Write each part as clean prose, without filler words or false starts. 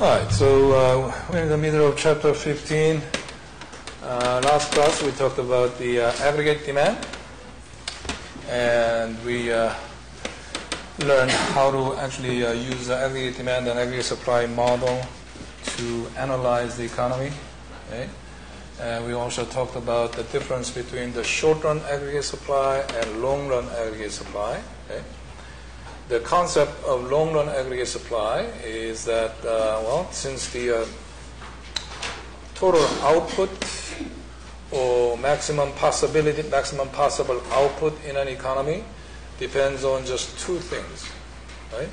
Alright, so we're in the middle of chapter 15. Last class we talked about the aggregate demand, and we learned how to actually use the aggregate demand and aggregate supply model to analyze the economy. Okay? And we also talked about the difference between the short-run aggregate supply and long-run aggregate supply. Okay? The concept of long-run aggregate supply is that, since the total output or maximum possible output in an economy depends on just two things, right?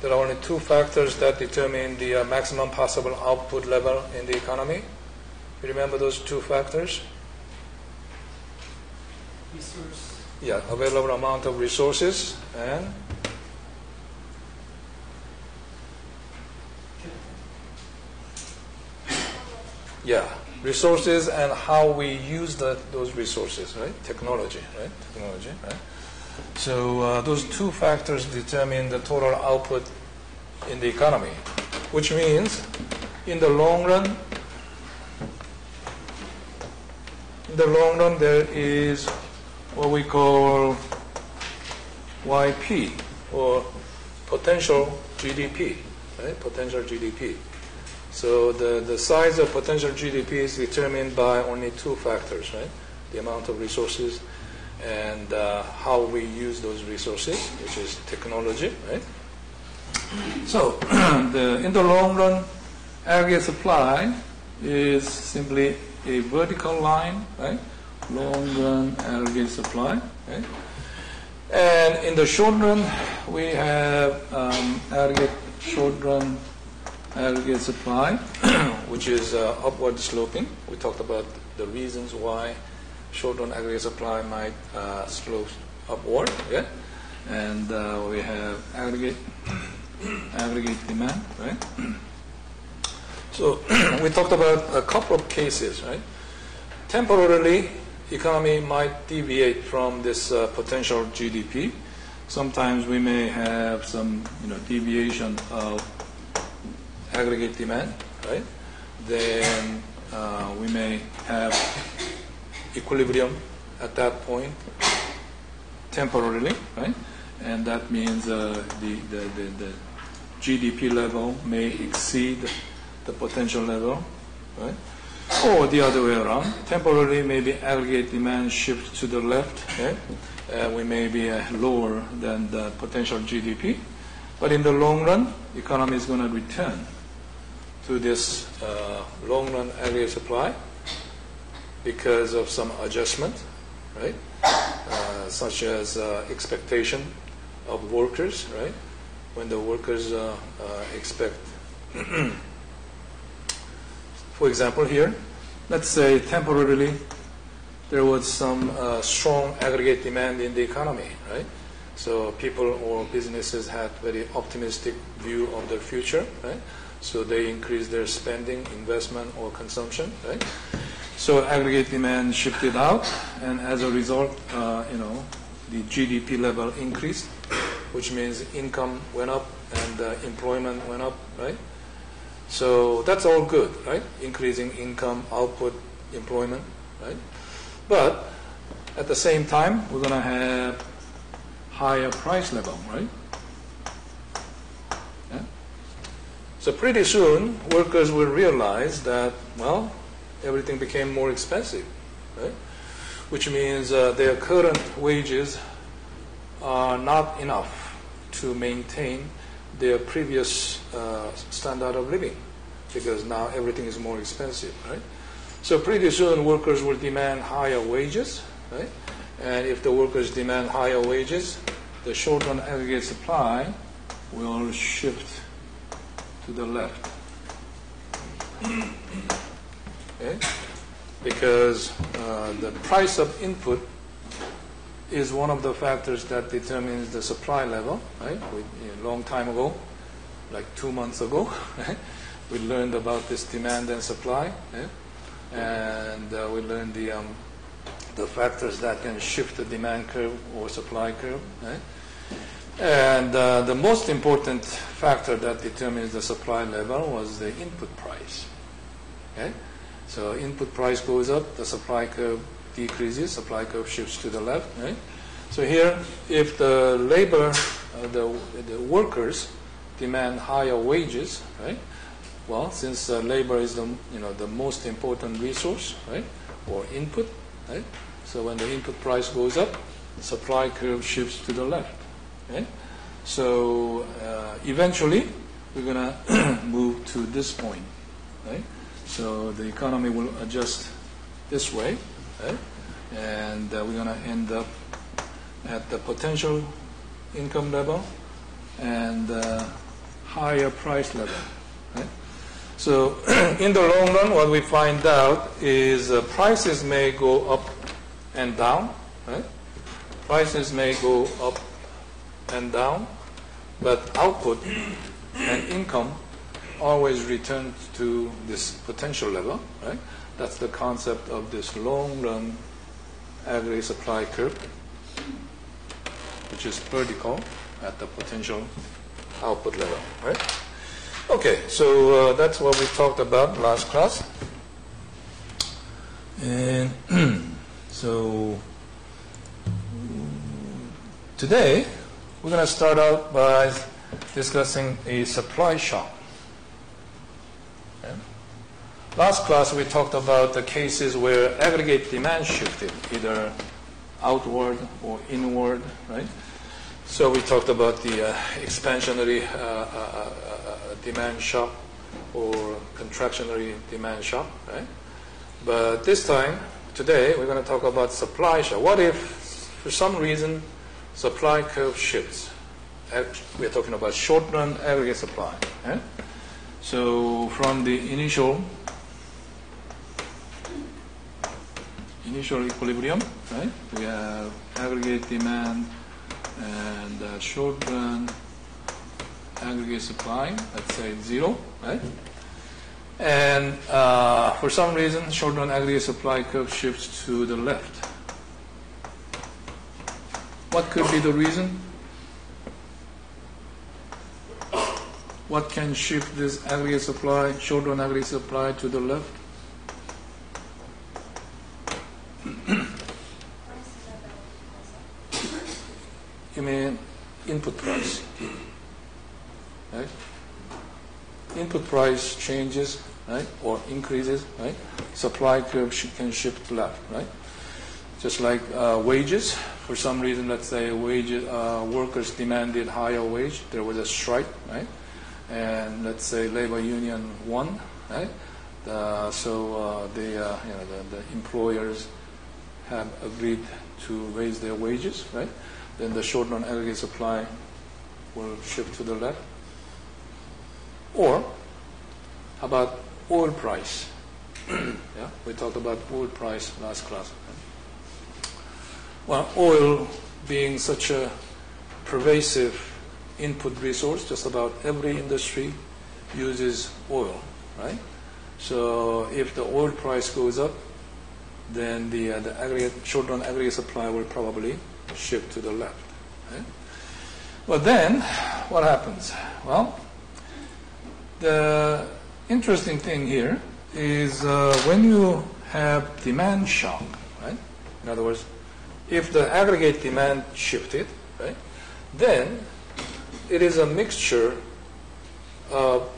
There are only two factors that determine the maximum possible output level in the economy. You remember those two factors? Resource. Yeah, available amount of resources and resources and how we use those resources, right? Technology, right? So those two factors determine the total output in the economy, which means in the long run there is what we call YP, or potential GDP, right? Potential GDP. So the size of potential GDP is determined by only two factors, right? The amount of resources and how we use those resources, which is technology, right? So in the long run, aggregate supply is simply a vertical line, right? Long run aggregate supply, right? And in the short run, we have short run aggregate supply, which is upward sloping. We talked about the reasons why short-run aggregate supply might slope upward. Yeah, and we have aggregate demand, right? So we talked about a couple of cases, right? Temporarily, economy might deviate from this potential GDP. Sometimes we may have some, deviation of aggregate demand, right? Then we may have equilibrium at that point temporarily, right? And that means the GDP level may exceed the potential level, right? Or the other way around. Temporarily, maybe aggregate demand shifts to the left, right? We may be lower than the potential GDP. But in the long run, the economy is going to return to this long-run aggregate supply because of some adjustment, right? Such as expectation of workers, right? When the workers expect, for example, here, let's say temporarily there was some strong aggregate demand in the economy, right? So people or businesses had very optimistic view of their future, right? So they increase their spending, investment, or consumption, right? So aggregate demand shifted out, and as a result, the GDP level increased, which means income went up and employment went up, right? So that's all good, right? Increasing income, output, employment, right? But at the same time, we're going to have higher price level, right? So pretty soon, workers will realize that, everything became more expensive, right? Which means their current wages are not enough to maintain their previous standard of living, because now everything is more expensive, right? So pretty soon, workers will demand higher wages, right? And if the workers demand higher wages, the short-run aggregate supply will shift to the left. Okay? Because the price of input is one of the factors that determines the supply level, right? A long time ago, like 2 months ago, right? We learned about this demand and supply, right? And we learned the factors that can shift the demand curve or supply curve, right? And the most important factor that determines the supply level was the input price. Okay? So input price goes up, the supply curve decreases, supply curve shifts to the left. Right? So here, if the labor, the workers demand higher wages, right? Well, since labor is the most important resource, right, or input, right? So when the input price goes up, the supply curve shifts to the left. Okay? So eventually, we're gonna move to this point, right? So the economy will adjust this way, right? And we're gonna end up at the potential income level and higher price level. Right? So in the long run, what we find out is prices may go up and down. Right? Prices may go up and down, but output and income always return to this potential level. Right? That's the concept of this long-run aggregate supply curve, which is vertical at the potential output level, right? Okay, so that's what we talked about last class. And so today, we're going to start out by discussing a supply shock. Okay? Last class, we talked about the cases where aggregate demand shifted, either outward or inward, right? So we talked about the expansionary demand shock or contractionary demand shock, right? But this time, today, we're going to talk about supply shock. What if, for some reason, supply curve shifts? We're talking about short-run aggregate supply. Right? So from the initial equilibrium, right? We have aggregate demand and short-run aggregate supply, let's say 0, right? And for some reason, short-run aggregate supply curve shifts to the left. What could be the reason? What can shift this aggregate supply, short-run aggregate supply to the left? You mean input price, right? Input price changes, right, or increases, right? Supply curve can shift left, right? Just like wages. For some reason, let's say workers demanded higher wage. There was a strike, right? And let's say labor union won, right? So the employers have agreed to raise their wages, right? Then the short-run aggregate supply will shift to the left. Or, how about oil price? Yeah, we talked about oil price last class. Well, oil being such a pervasive input resource, just about every industry uses oil, right? So if the oil price goes up, then the aggregate, short-run aggregate supply will probably shift to the left. Right? Well, then, what happens? Well, the interesting thing here is when you have demand shock, right? In other words, if the aggregate demand shifted, right, then it is a mixture of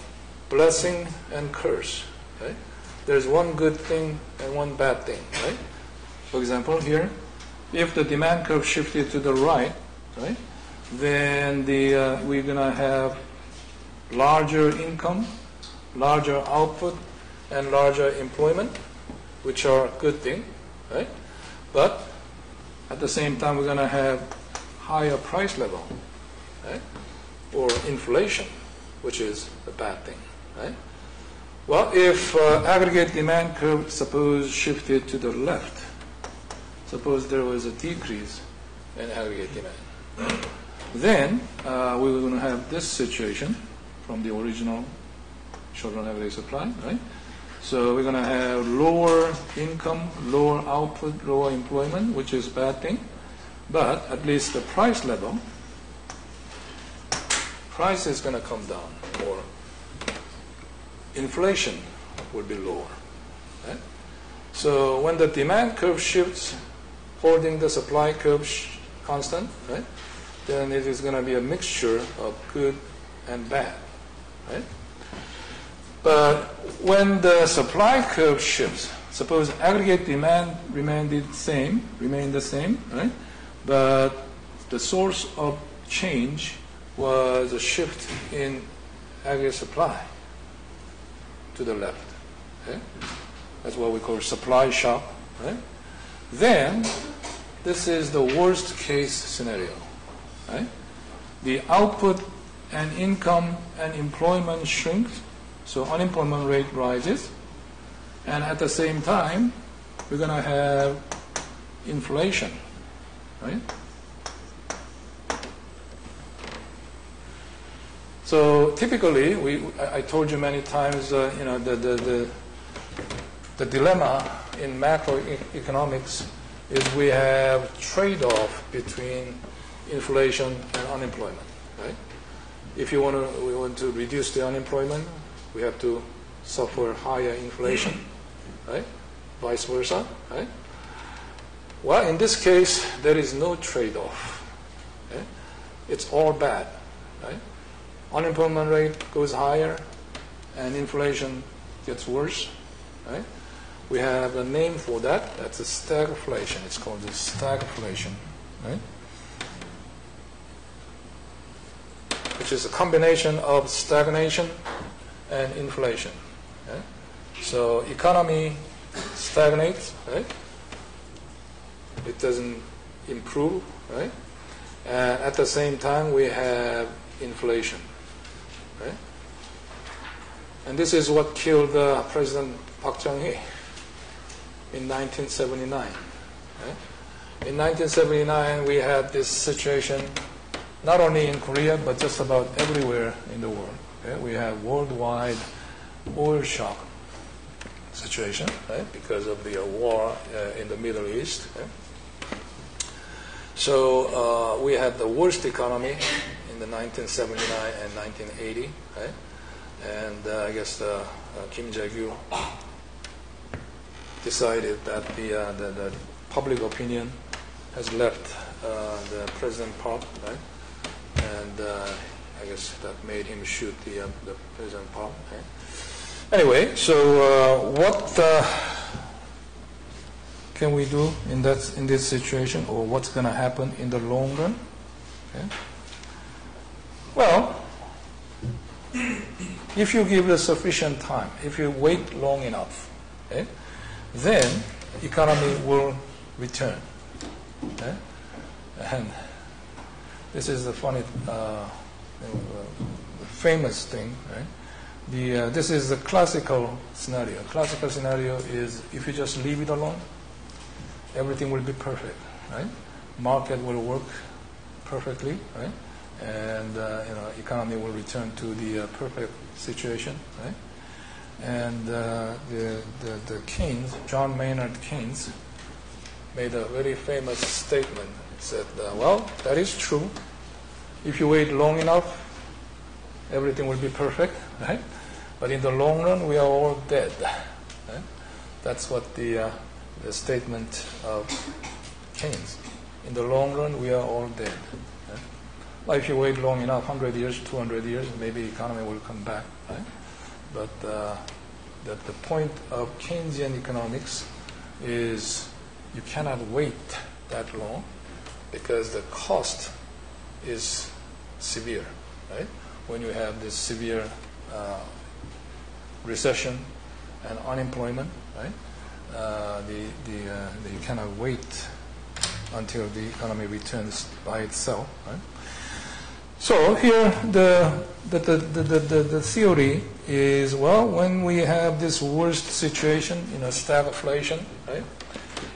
blessing and curse. Right? There's one good thing and one bad thing. Right? For example, here, if the demand curve shifted to the right, then we're going to have larger income, larger output, and larger employment, which are a good thing, right? But at the same time, we're going to have higher price level, right? Or inflation, which is a bad thing, right? Well, if aggregate demand curve, suppose, shifted to the left, suppose there was a decrease in aggregate demand, then we were going to have this situation from the original short-run aggregate supply, right? So we're going to have lower income, lower output, lower employment, which is a bad thing. But at least the price level price is going to come down, or inflation will be lower. Right? So when the demand curve shifts, holding the supply curve constant, right, then it is going to be a mixture of good and bad. Right? But when the supply curve shifts, suppose aggregate demand remained the same, right? But the source of change was a shift in aggregate supply to the left. Okay? That's what we call supply shock. Right? Then this is the worst case scenario. Right? The output and income and employment shrinks, so unemployment rate rises, and at the same time we're going to have inflation. Right? So typically, I told you many times, the dilemma in macroeconomics is we have trade-off between inflation and unemployment. Right? If we want to reduce the unemployment, we have to suffer higher inflation. Right? Vice versa. Right? Well, in this case, there is no trade-off. Okay? It's all bad. Right? Unemployment rate goes higher, and inflation gets worse. Right? We have a name for that. That's a stagflation. It's called the stagflation. Right? Which is a combination of stagnation and inflation. Right? So economy stagnates. Right? It doesn't improve, right? And at the same time, we have inflation, right? And this is what killed President Park Chung-hee in 1979. Right? In 1979, we had this situation not only in Korea, but just about everywhere in the world. Okay? We have worldwide oil shock situation, right? Because of the war in the Middle East. Okay? So we had the worst economy in the 1979 and 1980, right? And I guess Kim Jae-gyu decided that the public opinion has left the President Park, right? And I guess that made him shoot the President Park. Right? Anyway, so what can we do in this situation, or what's going to happen in the long run? Okay. Well, if you give it sufficient time, if you wait long enough, okay, then economy will return. Okay? And this is the funny, famous thing, right? This is the classical scenario. Classical scenario is if you just leave it alone, everything will be perfect, right? Market will work perfectly, right? And economy will return to the perfect situation, right? And the Keynes, John Maynard Keynes, made a very famous statement. He said, well, that is true. If you wait long enough, everything will be perfect, right? But in the long run, we are all dead. Right? That's what the statement of Keynes. In the long run, we are all dead. Right? Well, if you wait long enough, 100 years, 200 years, maybe economy will come back. Right? But the point of Keynesian economics is you cannot wait that long because the cost is severe. Right? When you have this severe recession and unemployment, right? You cannot wait until the economy returns by itself. Right? So here the theory is, well, when we have this worst situation, stagflation, right?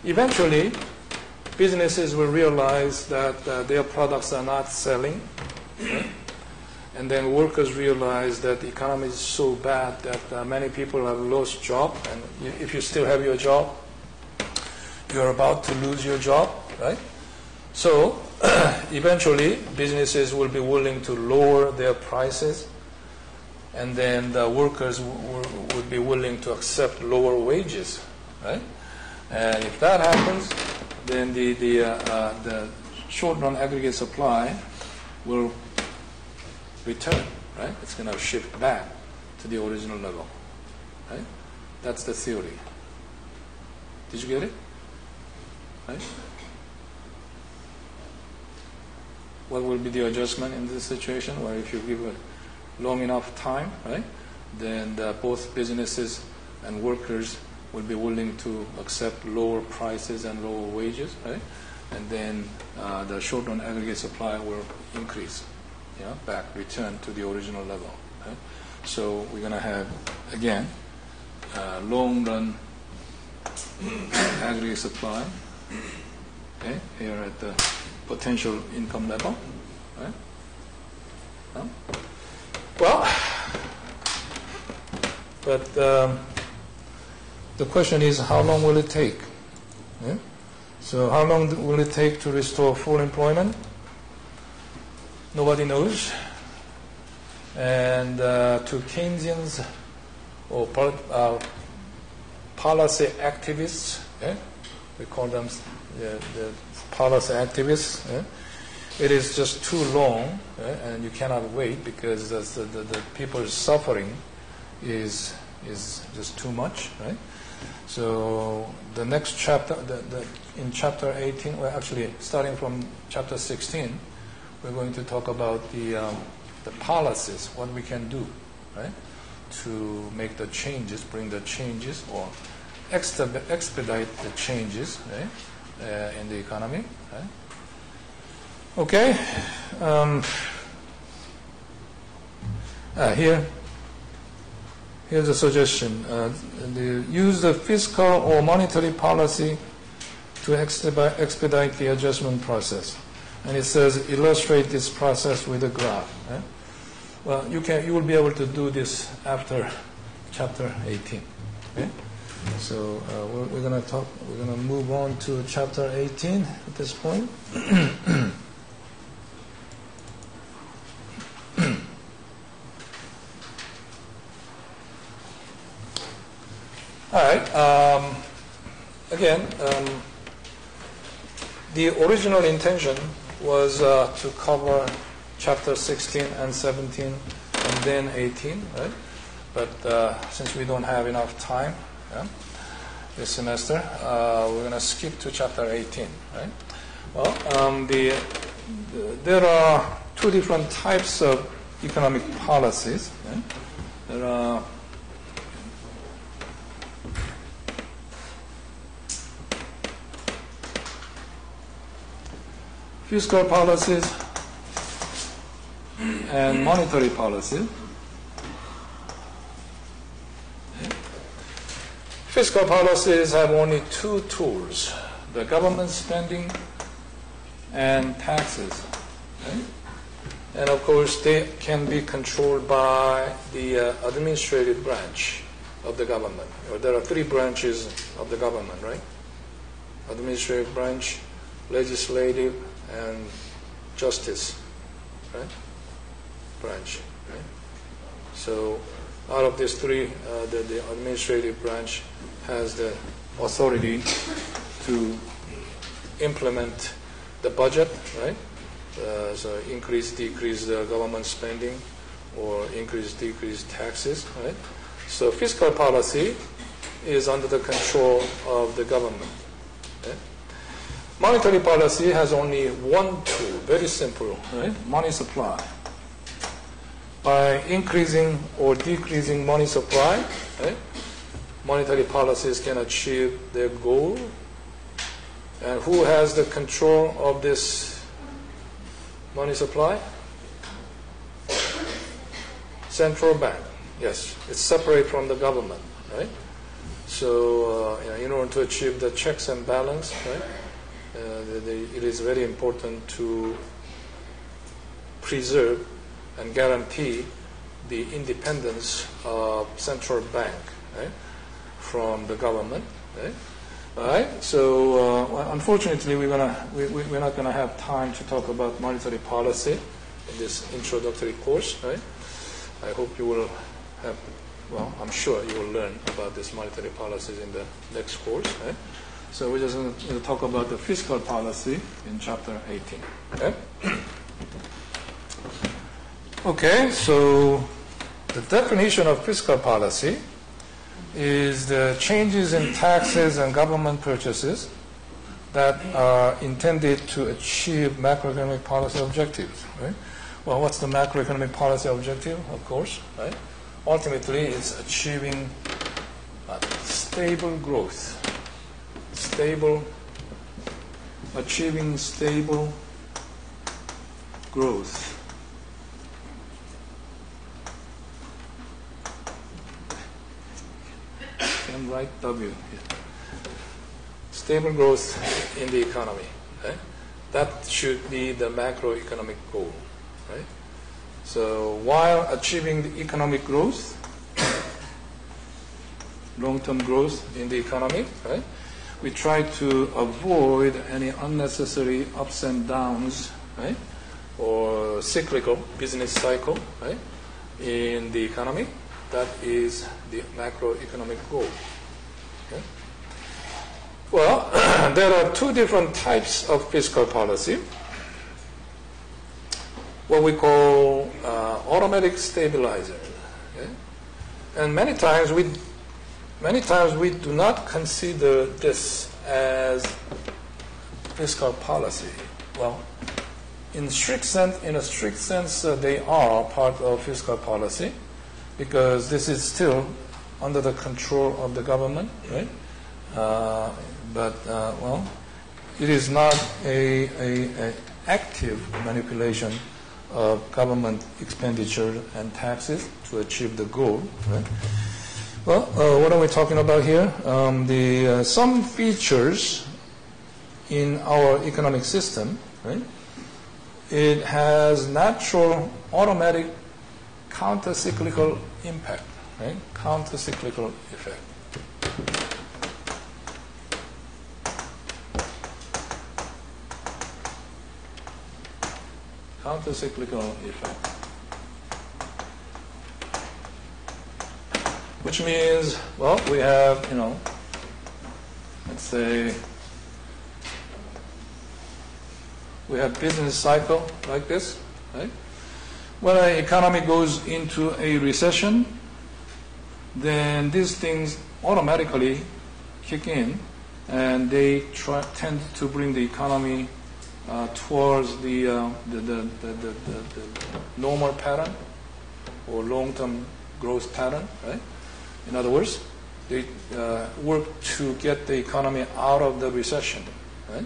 Eventually, businesses will realize that their products are not selling, right? And then workers realize that the economy is so bad that many people have lost job, and if you still have your job, you're about to lose your job, right? So eventually businesses will be willing to lower their prices, and then the workers would be willing to accept lower wages, right? And if that happens, then the short-run aggregate supply will return, right? It's going to shift back to the original level, right? That's the theory. Did you get it? Right? What will be the adjustment in this situation? Well, if you give a long enough time, right, then both businesses and workers will be willing to accept lower prices and lower wages, right? And then the short-run aggregate supply will increase, back, return to the original level. Right? So we're going to have, again, long-run aggregate supply, okay, here at the potential income level, right? Well, but the question is, how long will it take? Yeah? So how long will it take to restore full employment? Nobody knows. And to Keynesians or policy activists, we call them the policy activists, it is just too long, and you cannot wait because the people's suffering is just too much, right? So the next chapter, in chapter 18, well, actually starting from chapter 16, we're going to talk about the policies, what we can do, right, to make the changes, bring the changes, or expedite the changes, right, in the economy, right? Okay. Here's a suggestion. Use the fiscal or monetary policy to expedite the adjustment process. And it says, illustrate this process with a graph. Well, you will be able to do this after chapter 18. Okay? So we're going to move on to chapter 18 at this point. All right. Again, the original intention was to cover chapter 16 and 17 and then 18, right? But since we don't have enough time this semester, we're going to skip to chapter 18, right? Well, there are two different types of economic policies. Right? There are fiscal policies and monetary policies. Fiscal policies have only two tools, the government spending and taxes. Okay? And of course, they can be controlled by the administrative branch of the government. There are three branches of the government, right? Administrative branch, legislative, and justice, right? Branch, right? So out of these three, the administrative branch has the authority to implement the budget, right? So increase, decrease the government spending, or increase, decrease taxes, right? So fiscal policy is under the control of the government. Okay? Monetary policy has only one tool, very simple, right? Money supply. By increasing or decreasing money supply, right, monetary policies can achieve their goal. And who has the control of this money supply? Central bank. Yes, it's separate from the government, right? So in order to achieve the checks and balance, right, it is very important to preserve and guarantee the independence of central bank, right, from the government. Right? All right. So unfortunately, we're not gonna have time to talk about monetary policy in this introductory course. Right. I hope you will have. Well, I'm sure you will learn about this monetary policies in the next course. Right. So we're just going to talk about the fiscal policy in chapter 18. Okay. Okay. So the definition of fiscal policy is the changes in taxes and government purchases that are intended to achieve macroeconomic policy objectives. Right? Well, what's the macroeconomic policy objective? Of course, right? Ultimately, it's achieving stable growth. Achieving stable growth. Can write W here. Stable growth in the economy. Right? That should be the macroeconomic goal. Right? So while achieving the economic growth, long-term growth in the economy, right, we try to avoid any unnecessary ups and downs, right, or cyclical business cycle, right, in the economy. That is the macroeconomic goal. Okay? Well, there are two different types of fiscal policy. What we call automatic stabilizer. Okay? And many times we do not consider this as fiscal policy. Well, in a strict sense, they are part of fiscal policy because this is still under the control of the government, right? Well, it is not a active manipulation of government expenditure and taxes to achieve the goal, right? Well, what are we talking about here? Some features in our economic system, right? It has natural, automatic, counter-cyclical impact, right? Counter-cyclical effect. Counter-cyclical effect. Which means, well, we have, let's say, we have business cycle like this, right? When an economy goes into a recession, then these things automatically kick in, and they tend to bring the economy towards the normal pattern or long-term growth pattern, right? In other words, they work to get the economy out of the recession, right?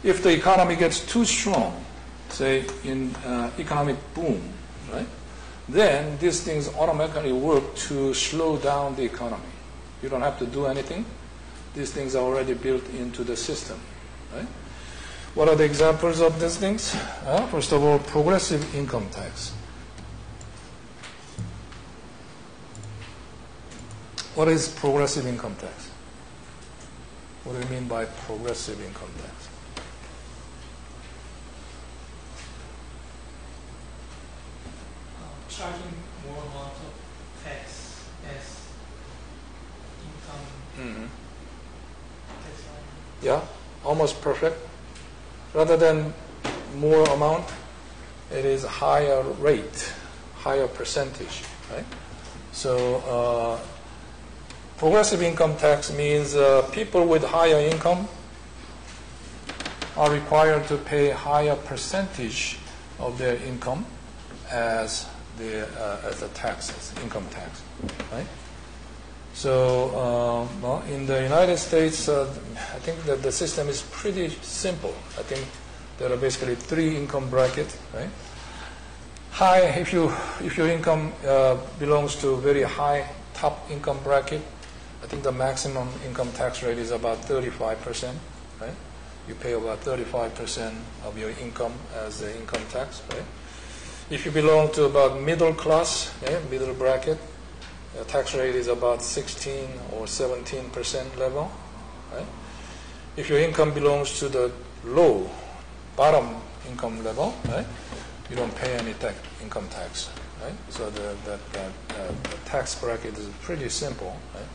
If the economy gets too strong, say in economic boom, right, then these things automatically work to slow down the economy. You don't have to do anything. These things are already built into the system, right? What are the examples of these things? First of all, progressive income tax. What is progressive income tax? What do you mean by progressive income tax? Charging more amount of tax as income. Tax line. Yeah, almost perfect. Rather than more amount, it is a higher rate, higher percentage, right? So progressive income tax means people with higher income are required to pay higher percentage of their income as the taxes, income tax, right? So, well, in the United States, I think that the system is pretty simple. I think there are basically 3 income brackets, right? High, if your income belongs to a very high top income bracket, I think the maximum income tax rate is about 35%, right? You pay about 35% of your income as the income tax, right? If you belong to about middle class, middle bracket, the tax rate is about 16 or 17% level. right? If your income belongs to the low, bottom income level, right, you don't pay any income tax, right? So the tax bracket is pretty simple, right?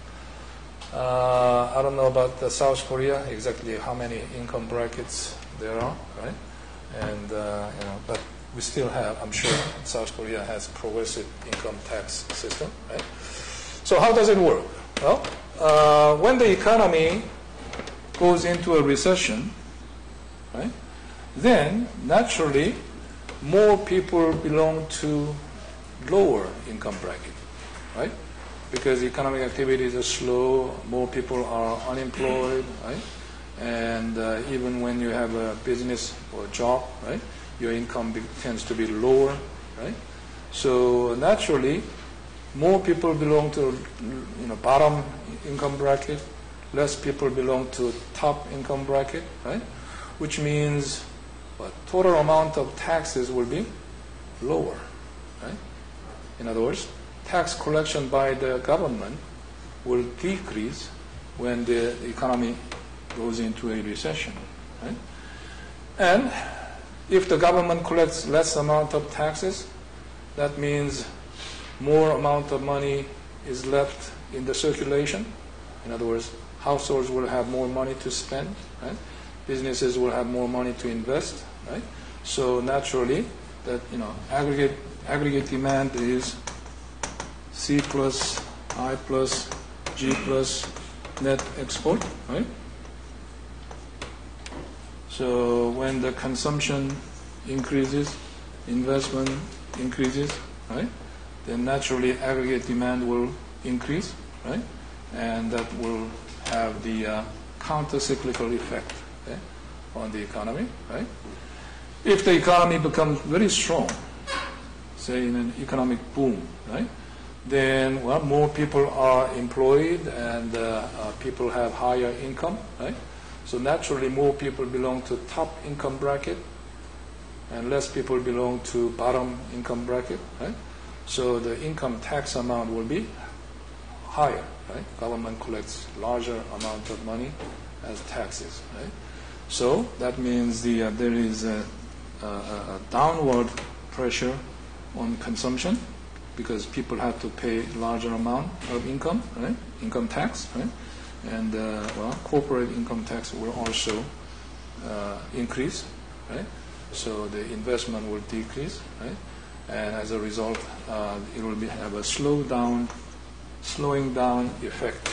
I don't know about South Korea, exactly how many income brackets there are, right? And, but we still have, I'm sure South Korea has progressive income tax system, right? So how does it work? Well, when the economy goes into a recession, right, then naturally more people belong to lower income bracket, right? Because economic activities are slow, more people are unemployed, right? And even when you have a business or a job, right, your income tends to be lower, right? So naturally, more people belong to bottom income bracket, less people belong to top income bracket, right? Which means what? Total amount of taxes will be lower, right? In other words, tax collection by the government will decrease when the economy goes into a recession, right? And if the government collects less amount of taxes, that means more amount of money is left in the circulation. In other words, households will have more money to spend, right? Businesses will have more money to invest, right? So naturally, that aggregate demand is C plus I plus G plus net export, right? So when the consumption increases, investment increases, right? Then naturally aggregate demand will increase, right? And that will have the counter-cyclical effect, okay, on the economy, right? If the economy becomes very strong, say in an economic boom, right? Then, well, more people are employed and people have higher income, right? So naturally more people belong to top income bracket and less people belong to bottom income bracket, right? So the income tax amount will be higher, right? Government collects larger amount of money as taxes, right? So that means there is a downward pressure on consumption because people have to pay larger amount of income, right? Income tax, right? And corporate income tax will also increase, right? So the investment will decrease, right? And as a result, it will have a slowing down effect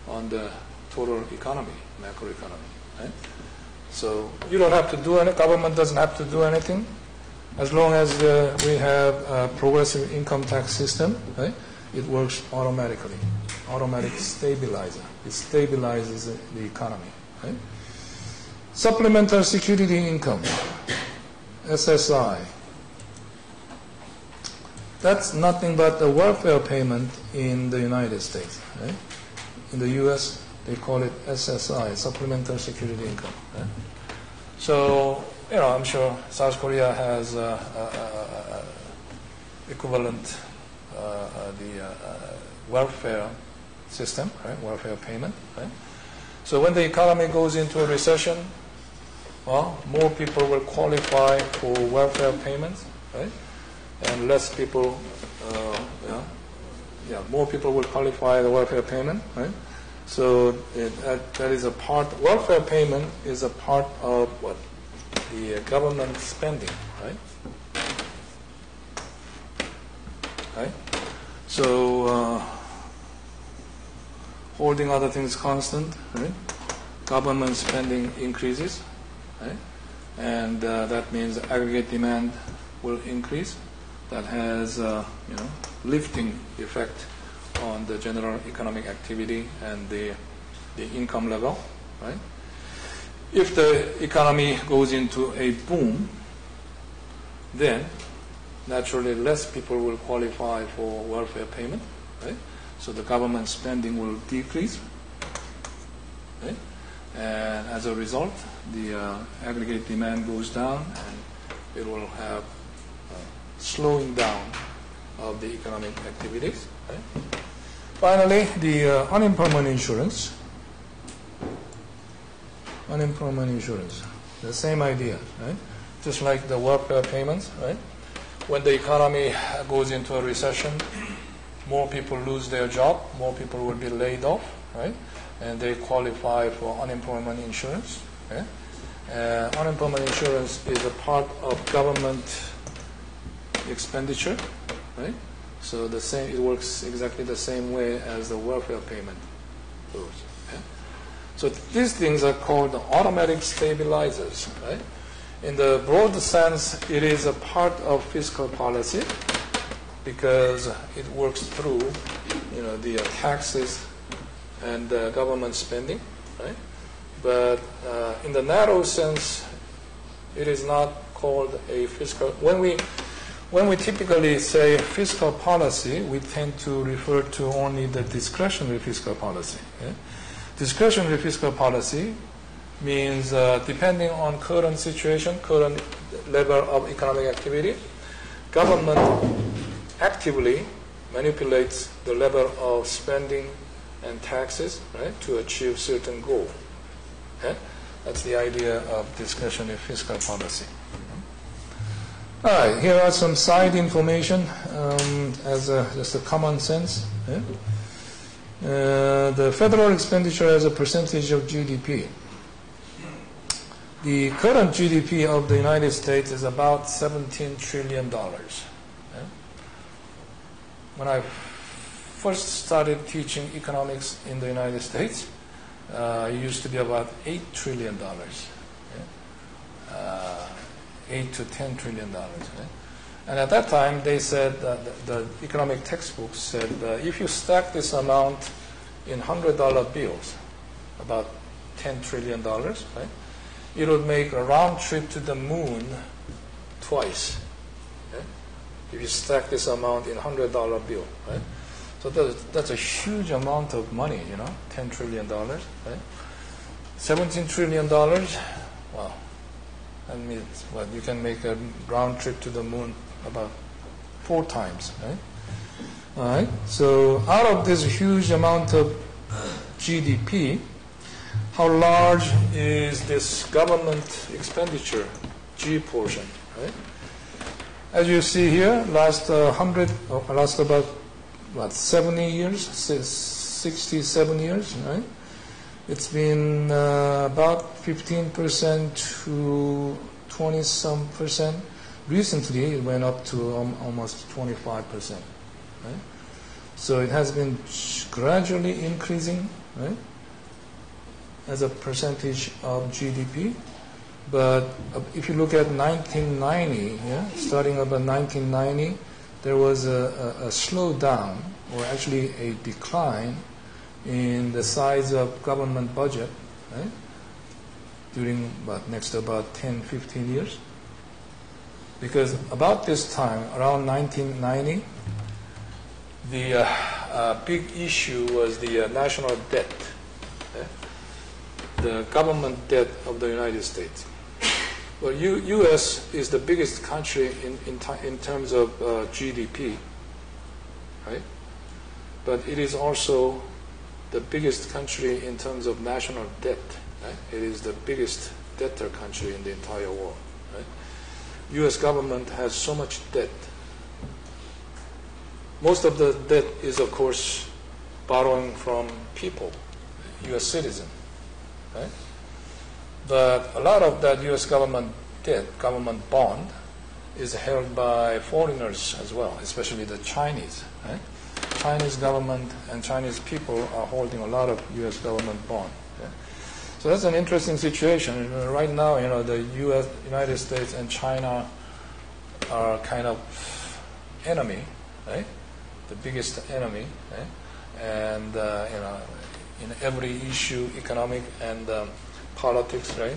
on the total economy, macroeconomy, right? So you don't have to do anything. Government doesn't have to do anything, as long as we have a progressive income tax system, right? It works automatically. Automatic stabilizer. It stabilizes the economy, right? Supplemental security income, SSI. That's nothing but a welfare payment in the United States, right? In the U.S., they call it SSI, Supplemental Security Income. Right? So, I'm sure South Korea has equivalent welfare system, right? Welfare payment, right? So when the economy goes into a recession, well, more people will qualify for welfare payments, right? And less people, more people will qualify the welfare payment, right? So that is a part. Welfare payment is a part of what? The government spending, right? Right. So holding other things constant, right? Government spending increases, right? And that means aggregate demand will increase. That has lifting effect on the general economic activity and the income level, right? If the economy goes into a boom, then naturally less people will qualify for welfare payment, right? So the government spending will decrease, right? And as a result, the aggregate demand goes down and it will have slowing down of the economic activities, right? Finally, the unemployment insurance. unemployment insurance. The same idea, right? Just like the welfare payments, right? When the economy goes into a recession, more people lose their job, more people will be laid off, right? And they qualify for unemployment insurance. Okay? Unemployment insurance is a part of government expenditure, right? So it works exactly the same way as the welfare payment goes. Okay? So these things are called automatic stabilizers, right? In the broad sense, it is a part of fiscal policy because it works through, the taxes and government spending, right? But in the narrow sense, it is not called a fiscal. When we typically say fiscal policy, we tend to refer to only the discretionary fiscal policy. Okay? Discretionary fiscal policy means depending on current situation, current level of economic activity, government actively manipulates the level of spending and taxes, right, to achieve certain goal. Okay? That's the idea of discretionary fiscal policy. All right, here are some side information as just a common sense. Okay? The federal expenditure as a percentage of GDP. The current GDP of the United States is about $17 trillion. Okay? When I first started teaching economics in the United States, it used to be about $8 trillion. Okay? 8 to 10 trillion dollars. Okay? And at that time, they said, the economic textbooks said, if you stack this amount in $100 bills, about $10 trillion, right? It would make a round trip to the moon twice. Okay? If you stack this amount in $100 bill, right? So that's a huge amount of money, $10 trillion, right? $17 trillion, wow. That means you can make a round trip to the moon about 4 times, right? All right. So out of this huge amount of GDP, how large is this government expenditure, G portion, right? As you see here, last about 70 years, 67 years, right? It's been about 15% to 20-some percent. Recently, it went up to almost 25%. Right? So it has been gradually increasing, right, as a percentage of GDP. But if you look at 1990, starting about 1990, there was a slowdown, or actually a decline, in the size of government budget, right, during next about 10, 15 years. Because about this time, around 1990, the big issue was the national debt, the government debt of the United States. Well, U.S. is the biggest country in terms of GDP, right? But it is also the biggest country in terms of national debt. Right? It is the biggest debtor country in the entire world. Right? U.S. government has so much debt. Most of the debt is, of course, borrowing from people, U.S. citizens. Right? But a lot of that U.S. government debt, government bond, is held by foreigners as well, especially the Chinese. Right? Chinese government and Chinese people are holding a lot of U.S. government bond. Okay? So that's an interesting situation. Right now, the United States and China are kind of enemy, right? The biggest enemy, right? And in every issue, economic and politics, right?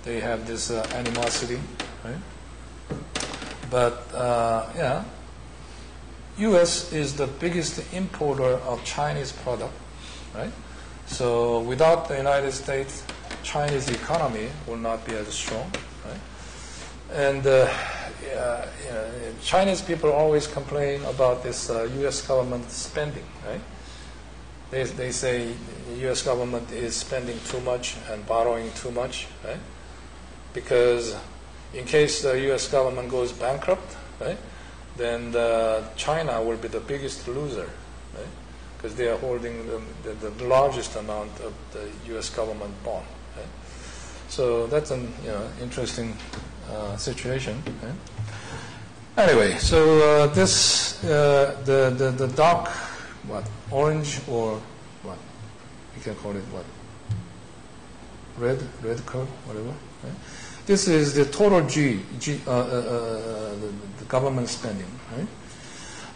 They have this animosity, right? But U.S. is the biggest importer of Chinese product, right? So without the United States, Chinese economy will not be as strong, right? And Chinese people always complain about this U.S. government spending, right? they say the U.S. government is spending too much and borrowing too much, right? Because in case the U.S. government goes bankrupt, right, then China will be the biggest loser, right? Because they are holding the largest amount of the U.S. government bond. Right? So that's an interesting situation. Right? Anyway, so this the dark orange or what you can call it red curve, whatever. Right? This is the total the government spending. Right?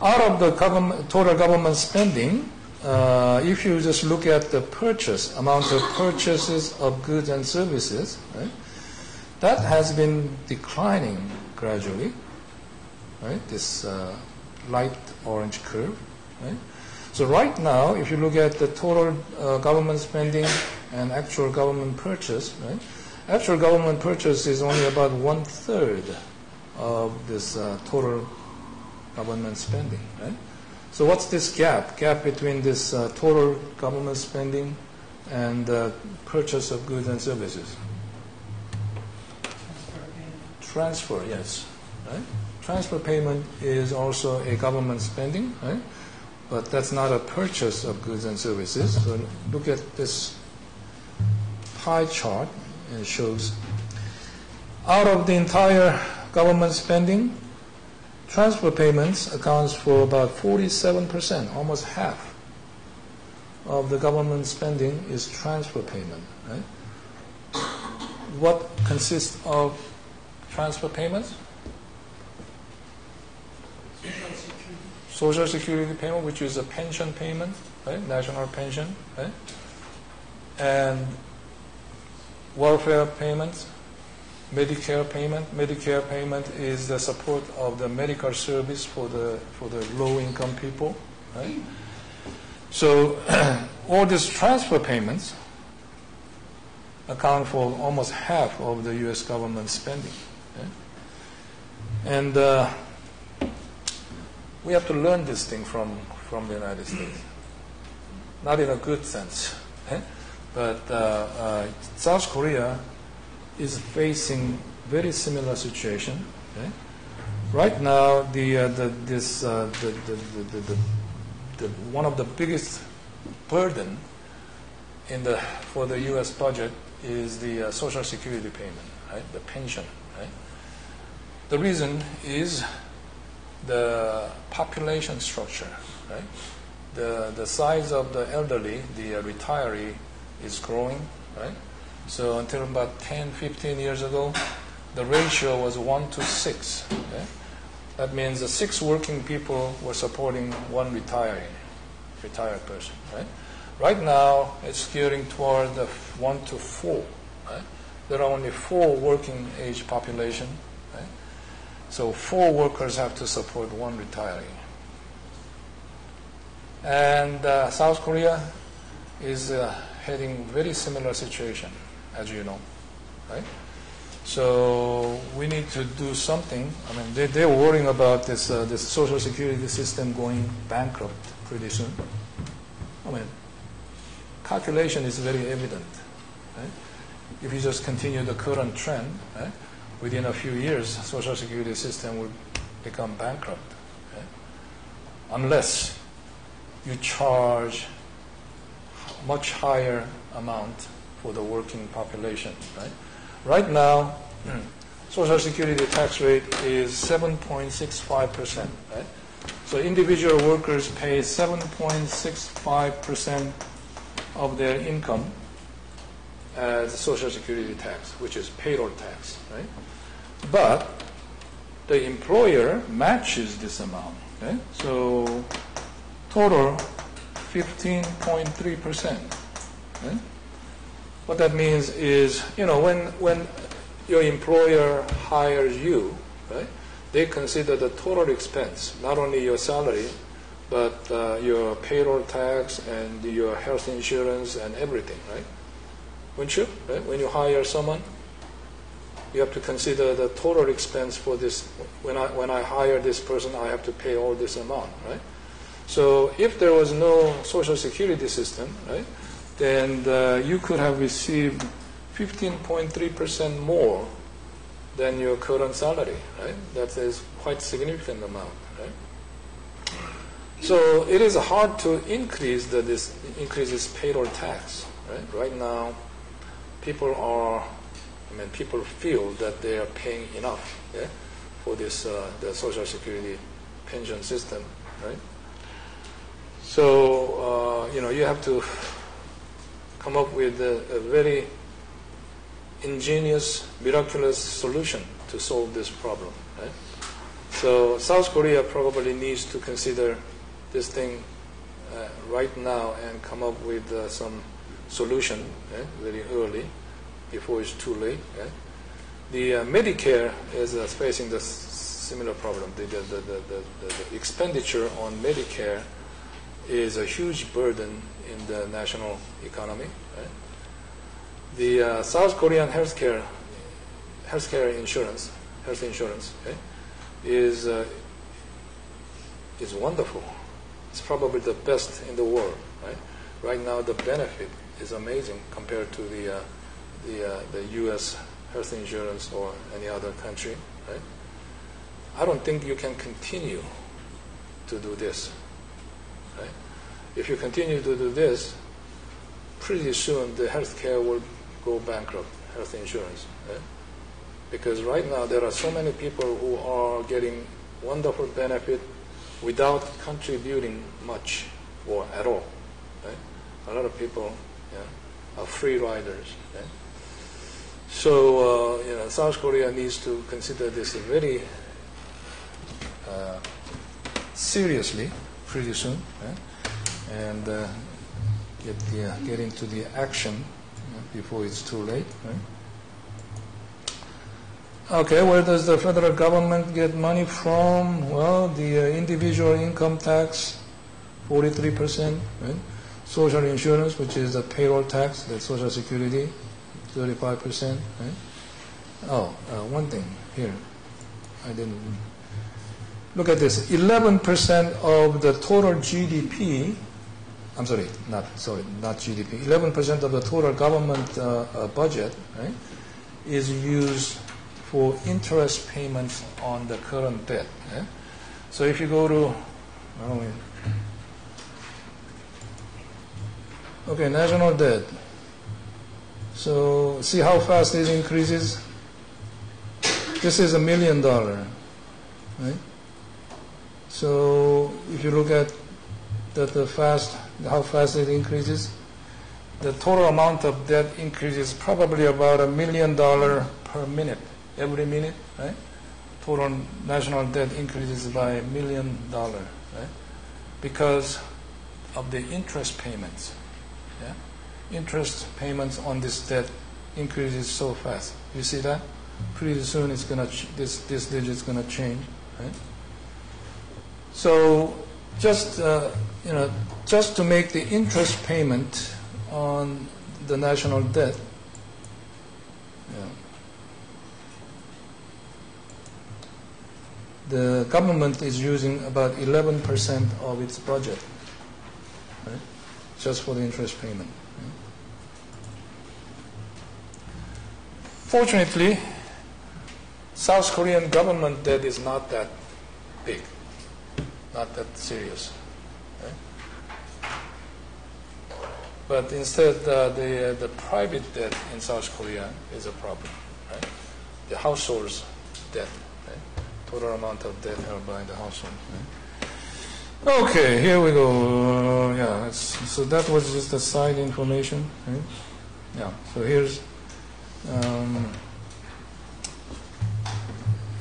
Out of the total government spending, if you just look at the amount of purchases of goods and services, right, that has been declining gradually. Right, this light orange curve. Right? So right now, if you look at the total government spending and actual government purchase, right, actual government purchase is only about 1/3 of this total government spending. Right? So what's this gap between this total government spending and purchase of goods and services? Transfer, yes. Right? Transfer payment is also a government spending, right? But that's not a purchase of goods and services. So look at this pie chart. It shows out of the entire government spending, transfer payments accounts for about 47%, almost half of the government spending is transfer payment. Right? What consists of transfer payments? Social Security payment, which is a pension payment, right? National pension, right? And welfare payments, Medicare payment. Medicare payment is the support of the medical service for the low-income people, right? So all these transfer payments account for almost half of the U.S. government spending, right? And we have to learn this thing from the United States. Not in a good sense, eh? But South Korea is facing very similar situation. Okay? Right now, one of the biggest burden for the U.S. budget is the Social Security payment, right? The pension, right? The reason is the population structure, right? The size of the elderly, the retiree, is growing, right? So until about 10, 15 years ago, the ratio was 1 to 6. Okay? That means the 6 working people were supporting one retired person, right? Right now, it's gearing toward the 1 to 4. Right? There are only 4 working age population. Right? So 4 workers have to support one retiree. And South Korea is heading very similar situation, as you know, right? So we need to do something. I mean, they're worrying about this Social Security system going bankrupt pretty soon. I mean, calculation is very evident, right? If you just continue the current trend, right, within a few years, Social Security system will become bankrupt, right? Unless you charge much higher amount for the working population, right? Right now, Social Security tax rate is 7.65%, right? So individual workers pay 7.65% of their income as Social Security tax, which is payroll tax, right? But the employer matches this amount, right? So total 15.3%. Right? What that means is, when your employer hires you, right, they consider the total expense, not only your salary, but your payroll tax and your health insurance and everything, right? Wouldn't you? Right? When you hire someone, you have to consider the total expense for this. When I hire this person, I have to pay all this amount, right? So if there was no social security system, right, then you could have received 15.3% more than your current salary, right? That is quite significant amount, right? So it is hard to increase this payroll tax, right? Right now, people feel that they are paying enough, yeah, for this the social security pension system, right? So you have to come up with a very ingenious, miraculous solution to solve this problem, right? So South Korea probably needs to consider this thing right now and come up with some solution very early, before it's too late. The Medicare is facing the similar problem. The expenditure on Medicare is a huge burden in the national economy. Right? The South Korean health insurance, is wonderful. It's probably the best in the world. Right now, the benefit is amazing compared to the U.S. health insurance or any other country. Right? I don't think you can continue to do this. Right? If you continue to do this, pretty soon the healthcare will go bankrupt, health insurance. Right? Because right now there are so many people who are getting wonderful benefit without contributing much or at all. Right? A lot of people are free riders. Right? So South Korea needs to consider this very seriously pretty soon, right? And get into the action before it's too late. Right? Okay, where does the federal government get money from? Well, the individual income tax, 43%, right? Social insurance, which is the payroll tax, that's Social Security, 35%, right? Oh, one thing here, I didn't look at this. 11% of the total GDP. I'm sorry, not GDP. 11% of the total government budget, right, is used for interest payments on the current debt. Yeah? So if you go to, okay, national debt. So see how fast it increases? This is $1 million, right? So if you look at how fast it increases, the total amount of debt increases probably about $1 million per minute, every minute, right? Total national debt increases by $1 million, right? Because of the interest payments. Yeah? Interest payments on this debt increases so fast. You see that? Pretty soon it's gonna this digit's gonna change, right? So just to make the interest payment on the national debt, the government is using about 11% of its budget, right? Just for the interest payment. Right? Fortunately, South Korean government debt is not that big, not that serious. Right? But instead, the private debt in South Korea is a problem. Right? The household's debt, right? Total amount of debt held by the household. Right? Okay, here we go. So that was just the side information. Right? Yeah. So here's.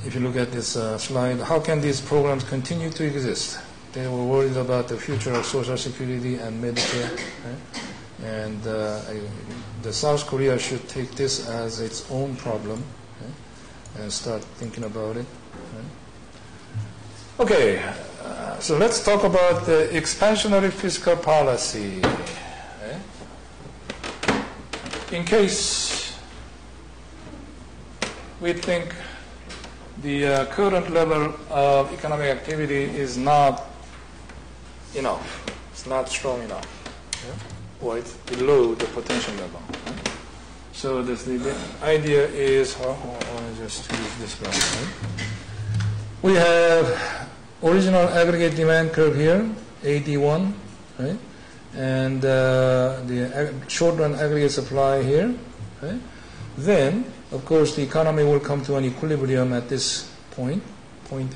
If you look at this slide, how can these programs continue to exist? They were worried about the future of Social Security and Medicare, right? And the South Korea should take this as its own problem, right? And start thinking about it. Right? Okay, so let's talk about the expansionary fiscal policy. Right? In case we think the current level of economic activity is not enough. It's not strong enough. Yeah? Or it's below the potential level. Right? So the idea is, let me just use this graph. Right? We have original aggregate demand curve here, AD1, right? And the short-run aggregate supply here. Right? Then, of course, the economy will come to an equilibrium at this point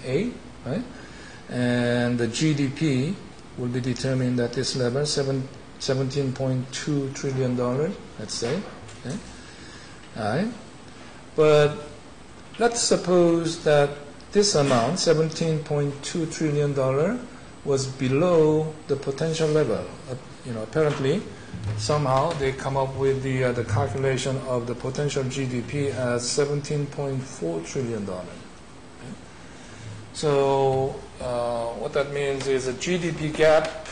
A, right? And the GDP will be determined at this level, $17.2 trillion, let's say. Okay? All right. But let's suppose that this amount, $17.2 trillion, was below the potential level. Apparently, somehow they come up with the calculation of the potential GDP as $17.4 trillion. Okay? So what that means is a GDP gap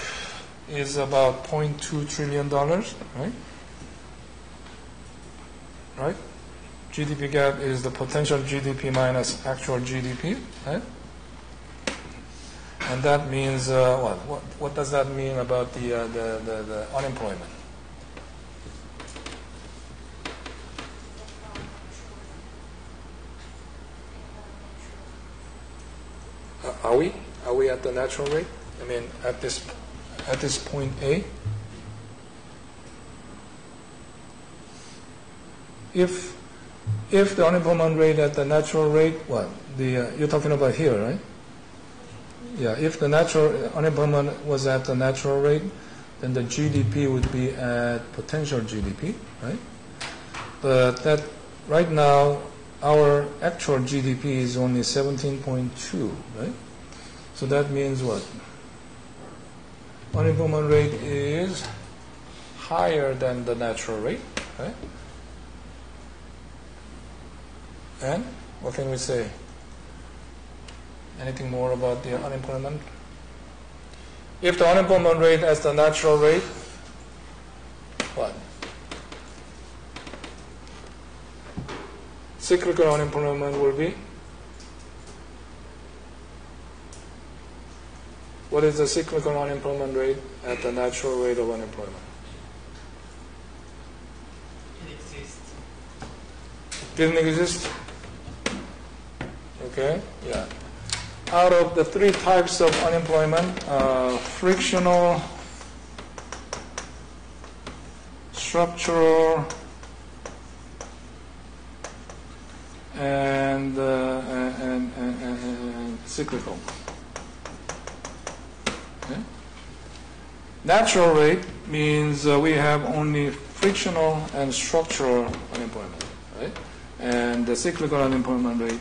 is about $0.2 trillion, right? Right? GDP gap is the potential GDP minus actual GDP, right? And that means what? What does that mean about the unemployment? Are we at the natural rate? I mean, at this point A. If the unemployment rate at the natural rate, what? You're talking about here, right? Yeah, if the natural unemployment was at the natural rate, then the GDP would be at potential GDP, right? But that right now, our actual GDP is only 17.2, right? So that means what? Unemployment rate is higher than the natural rate, right? And what can we say? Anything more about the unemployment? If the unemployment rate as the natural rate, what? Cyclical unemployment will be? What is the cyclical unemployment rate at the natural rate of unemployment? It exists. Didn't exist? Okay, yeah. Out of the three types of unemployment, frictional, structural, and cyclical. Okay? Natural rate means we have only frictional and structural unemployment, right? And the cyclical unemployment rate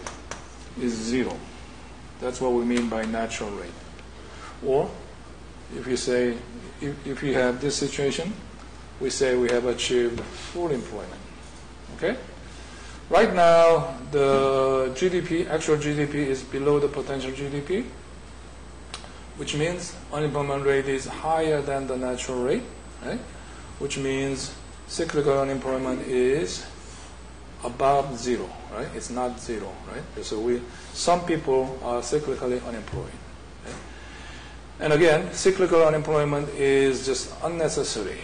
is 0. That's what we mean by natural rate. Or, if you say, if you have this situation, we say we have achieved full employment. Okay? Right now, the GDP, actual GDP, is below the potential GDP, which means unemployment rate is higher than the natural rate, right? Which means cyclical unemployment is above 0, right? It's not 0, right? So some people are cyclically unemployed. Right? And again, cyclical unemployment is just unnecessary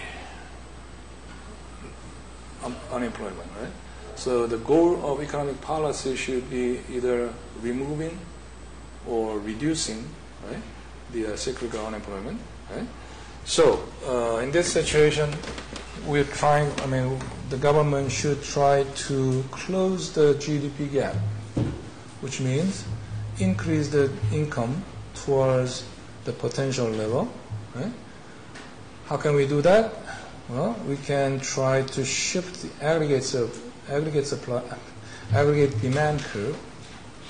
unemployment, right? So the goal of economic policy should be either removing or reducing, right, the cyclical unemployment, right? So in this situation, we're trying, the government should try to close the GDP gap, which means increase the income towards the potential level, right? How can we do that? Well, we can try to shift the aggregate demand curve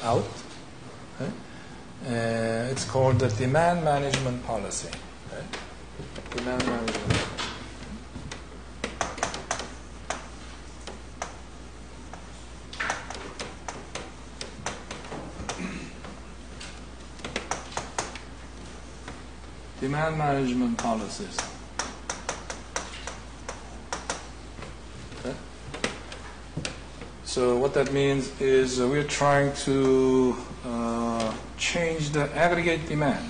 out. Right? It's called the demand management policy. Right? Demand management. Demand management policies. Okay. So what that means is we're trying to change the aggregate demand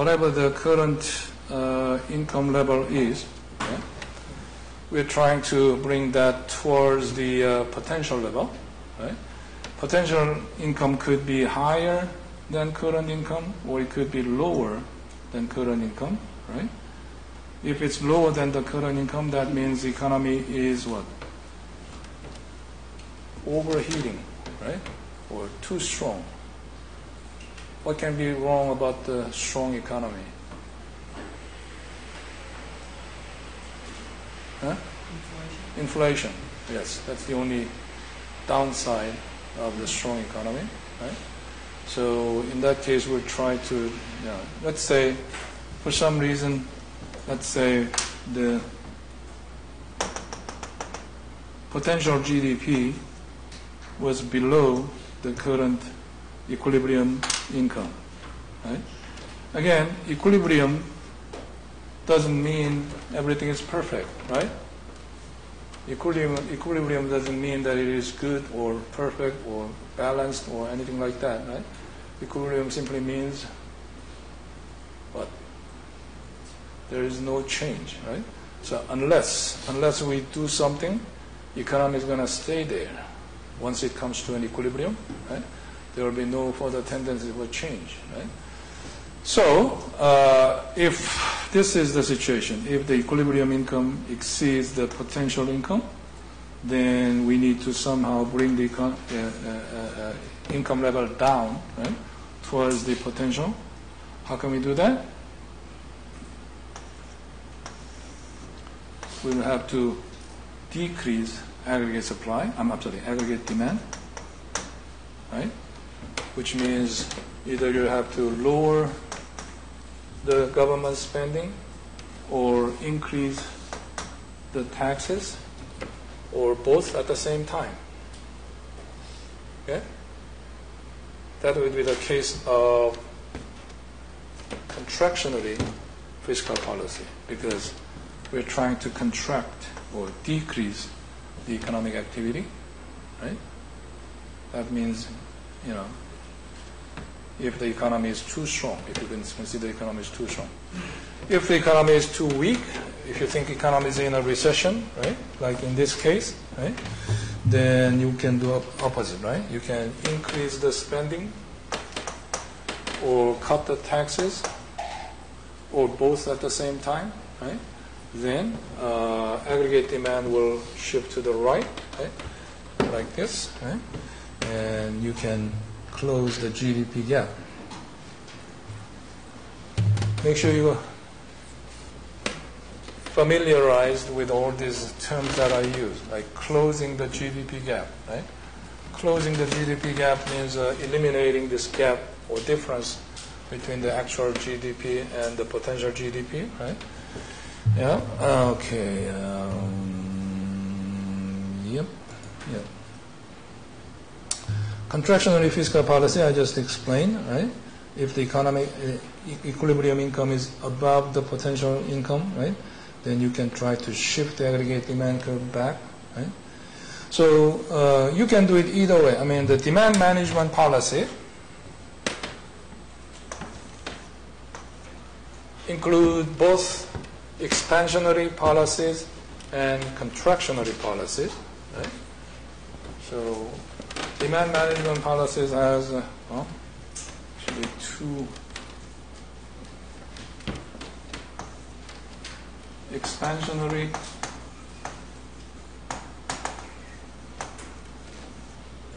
whatever the current income level is, okay, we're trying to bring that towards the potential level. Right? Potential income could be higher than current income, or it could be lower than current income. Right? If it's lower than the current income, that means the economy is what? Overheating, right? Or too strong. What can be wrong about the strong economy? Huh? Inflation. Inflation. Yes, that's the only downside of the strong economy, right? So in that case, we'll try to, let's say, for some reason, let's say the potential GDP was below the current equilibrium income, right? Again, equilibrium doesn't mean everything is perfect, right? Equilibrium doesn't mean that it is good or perfect or balanced or anything like that, right? Equilibrium simply means what? There is no change, right? So unless we do something, economy is going to stay there. Once it comes to an equilibrium, right? There will be no further tendency for change, right? So, if this is the situation, if the equilibrium income exceeds the potential income, then we need to somehow bring the income level down, right, towards the potential. How can we do that? We will have to decrease aggregate supply, aggregate demand, right? Which means either you have to lower the government spending or increase the taxes or both at the same time. Okay? That would be the case of contractionary fiscal policy, because we're trying to contract or decrease the economic activity, right? That means, if the economy is too strong, if you can consider the economy is too strong. If the economy is too weak, if you think economy is in a recession, right, like in this case, right, then you can do opposite, right? You can increase the spending or cut the taxes or both at the same time, right? Then aggregate demand will shift to the right, right, like this, right? And you can close the GDP gap. Make sure you are familiarized with all these terms that I use, like closing the GDP gap, right? Closing the GDP gap means eliminating this gap or difference between the actual GDP and the potential GDP, right? Yeah, okay. Yep. Contractionary fiscal policy, I just explained, right? If the economic equilibrium income is above the potential income, right, then you can try to shift the aggregate demand curve back, right? So you can do it either way. I mean, the demand management policy include both expansionary policies and contractionary policies, right? So demand management policies has actually two expansionary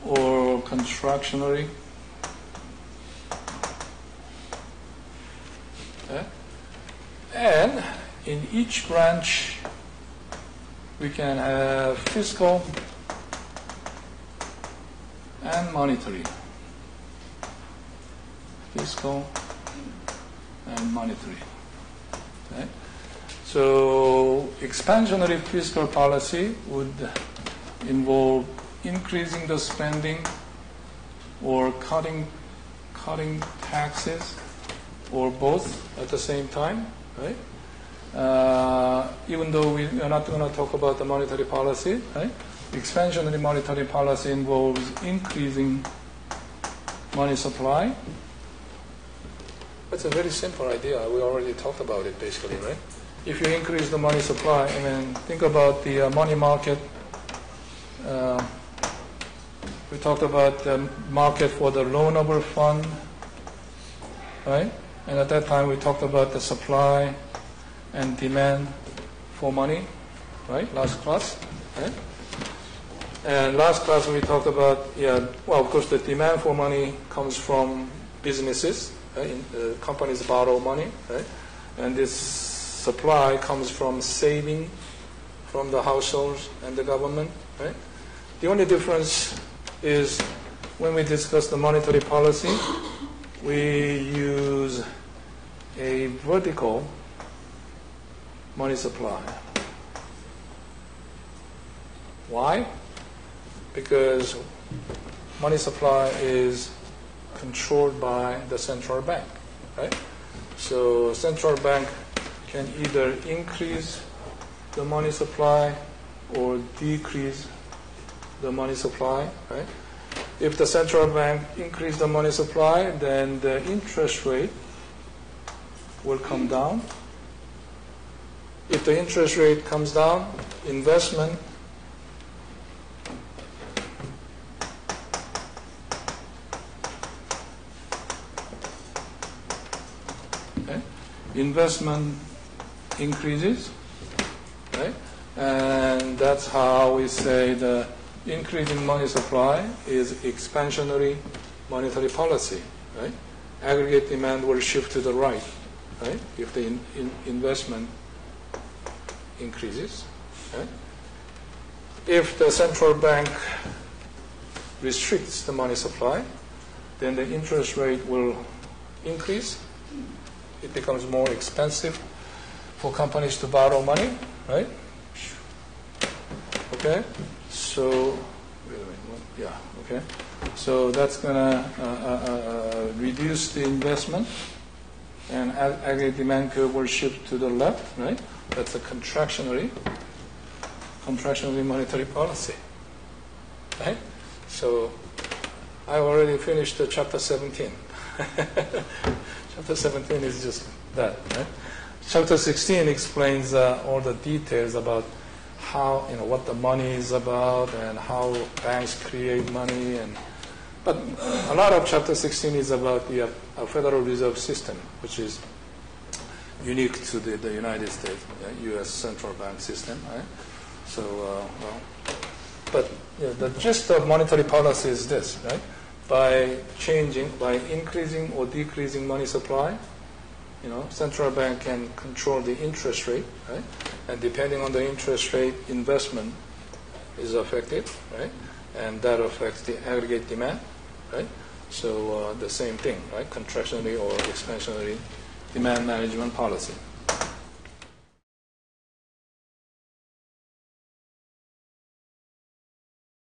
or contractionary. Okay? And in each branch we can have fiscal and monetary. Fiscal and monetary. Okay? So expansionary fiscal policy would involve increasing the spending or cutting taxes or both at the same time, right? Even though we are not going to talk about the monetary policy, right? Expansionary monetary policy involves increasing money supply That's a very simple idea. We already talked about it basically, right? If you increase the money supply, I mean, think about the money market. We talked about the market for the loanable fund, right? And at that time, we talked about the supply and demand for money, right? Last class, right? And last class, we talked about, well, of course, the demand for money comes from businesses, right? Companies borrow money, right? And this supply comes from saving from the households and the government, right? The only difference is when we discuss the monetary policy, we use a vertical money supply. Why? Because money supply is controlled by the central bank, right? So central bank can either increase the money supply or decrease the money supply, right? If the central bank increase the money supply, then the interest rate will come down. If the interest rate comes down, investment increases, right? And that's how we say the increasing money supply is expansionary monetary policy, right? Aggregate demand will shift to the right, right? If the investment increases, right? If the central bank restricts the money supply, then the interest rate will increase. It becomes more expensive for companies to borrow money, right? Okay, so wait a minute. Yeah, okay. So that's gonna reduce the investment, and aggregate demand curve will shift to the left, right? That's a contractionary monetary policy, right? So I already finished chapter 17. Chapter 17 is just that, right? Chapter 16 explains all the details about how, what the money is about and how banks create money. But a lot of chapter 16 is about the Federal Reserve System, which is unique to the United States, U.S. central bank system, right? So, but the gist of monetary policy is this, right? By increasing or decreasing money supply, central bank can control the interest rate, right? And depending on the interest rate, investment is affected, right? And that affects the aggregate demand, right? So the same thing, right? Contractionary or expansionary demand management policy.